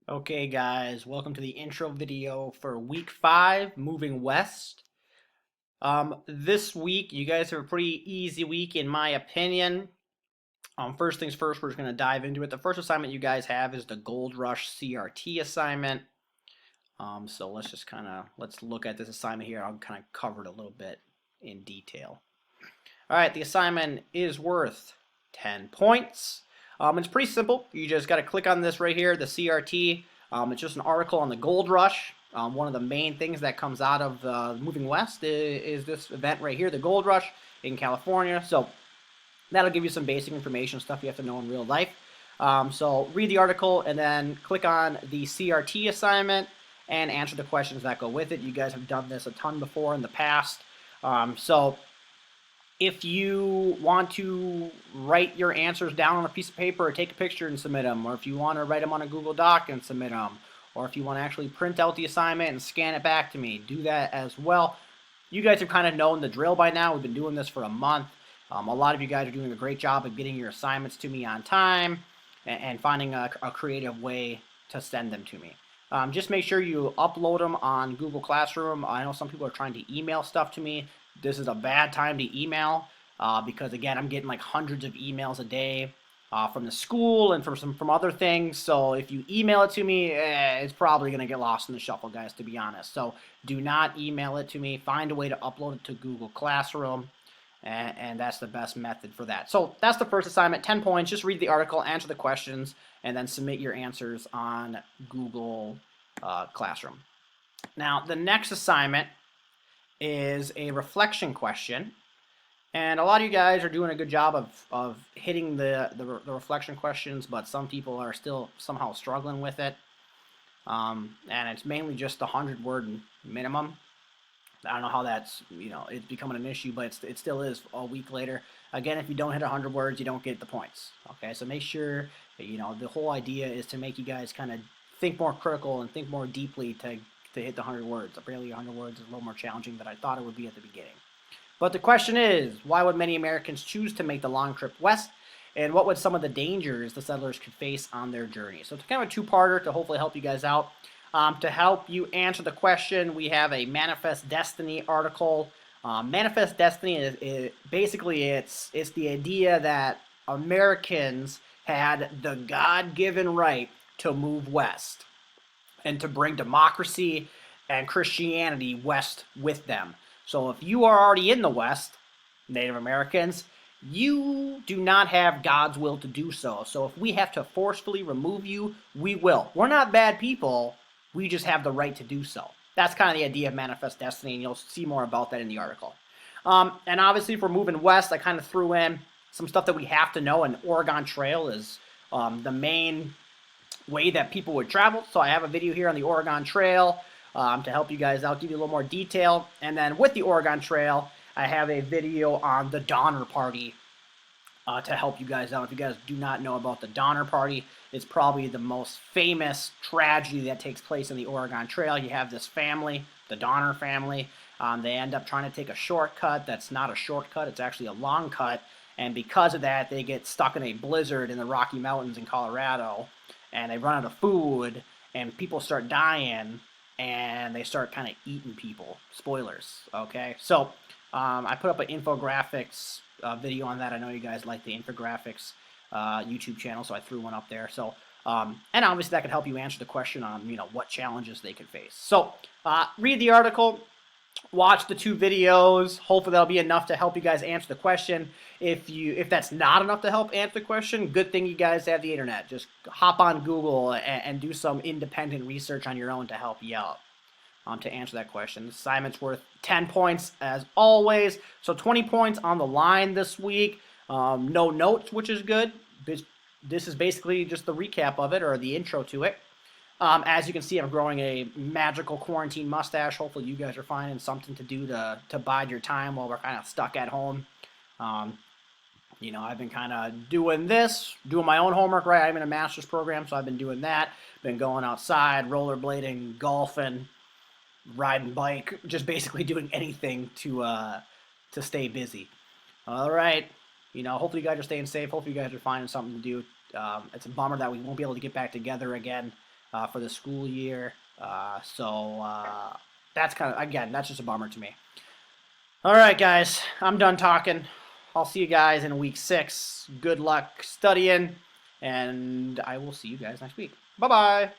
Okay, guys, welcome to the intro video for week 5, Moving West. This week, you guys have a pretty easy week, in my opinion. First things first, we're just going to dive into it. The first assignment you guys have is the Gold Rush CRT assignment. So let's look at this assignment here. I'll kind of cover it a little bit in detail. All right, the assignment is worth 10 points. It's pretty simple. You just got to click on this right here, the CRT. It's just an article on the gold rush. One of the main things that comes out of moving west is this event right here, the gold rush in California. So that'll give you some basic information, stuff you have to know in real life. So read the article and then click on the CRT assignment and answer the questions that go with it. You guys have done this a ton before in the past. So if you want to write your answers down on a piece of paper or take a picture and submit them, or if you want to write them on a Google Doc and submit them, or if you want to actually print out the assignment and scan it back to me, do that as well. You guys have kind of known the drill by now. We've been doing this for a month. A lot of you guys are doing a great job of getting your assignments to me on time and finding a creative way to send them to me. Just make sure you upload them on Google Classroom. I know some people are trying to email stuff to me. This is a bad time to email because, again, I'm getting like hundreds of emails a day from the school and from other things. So if you email it to me, it's probably going to get lost in the shuffle, guys, to be honest. So do not email it to me. Find a way to upload it to Google Classroom. And that's the best method for that. So that's the first assignment, 10 points. Just read the article, answer the questions, and then submit your answers on Google Classroom. Now, the next assignment is a reflection question. And a lot of you guys are doing a good job of hitting the reflection questions, but some people are still somehow struggling with it. And it's mainly just the 100-word minimum. I don't know how that's, it's becoming an issue, but it still is a week later. Again, if you don't hit 100 words, you don't get the points. Okay, so make sure that, the whole idea is to make you guys kind of think more critical and think more deeply to hit the 100 words. Apparently 100 words is a little more challenging than I thought it would be at the beginning. But the question is, why would many Americans choose to make the long trip west? And what would some of the dangers the settlers could face on their journey? So it's kind of a two-parter to hopefully help you guys out. To help you answer the question, we have a Manifest Destiny article. Manifest Destiny is basically it's the idea that Americans had the God-given right to move west and to bring democracy and Christianity west with them. So if you are already in the West, Native Americans, you do not have God's will to do so. So if we have to forcefully remove you, we will. We're not bad people. We just have the right to do so. That's kind of the idea of Manifest Destiny, and you'll see more about that in the article. And obviously, if we're moving west, I kind of threw in some stuff that we have to know, and Oregon Trail is the main way that people would travel. So I have a video here on the Oregon Trail to help you guys out, give you a little more detail. And then with the Oregon Trail, I have a video on the Donner Party to help you guys out. If you guys do not know about the Donner Party, it's probably the most famous tragedy that takes place in the Oregon Trail. You have this family, the Donner family. They end up trying to take a shortcut that's not a shortcut. It's actually a long cut. And because of that, they get stuck in a blizzard in the Rocky Mountains in Colorado. And they run out of food. And people start dying. And they start kind of eating people. Spoilers, okay? So I put up an infographics video on that. I know you guys like the infographics YouTube channel, so I threw one up there. So, and obviously that could help you answer the question on, what challenges they could face. So, read the article, watch the 2 videos. Hopefully that'll be enough to help you guys answer the question. If that's not enough to help answer the question, good thing you guys have the internet. Just hop on Google and do some independent research on your own to help you out. To answer that question. The assignment's worth 10 points as always. So 20 points on the line this week. No notes, which is good. This is basically just the recap of it or the intro to it. As you can see, I'm growing a magical quarantine mustache. Hopefully you guys are finding something to do to bide your time while we're kind of stuck at home. I've been kind of doing my own homework, right? I'm in a master's program, so I've been doing that. Been going outside, rollerblading, golfing, riding bike, just basically doing anything to stay busy. All right, hopefully you guys are staying safe. Hopefully you guys are finding something to do. It's a bummer that we won't be able to get back together again for the school year. That's kind of, again, that's just a bummer to me. All right, guys, I'm done talking. I'll see you guys in week 6. Good luck studying, and I will see you guys next week. Bye-bye.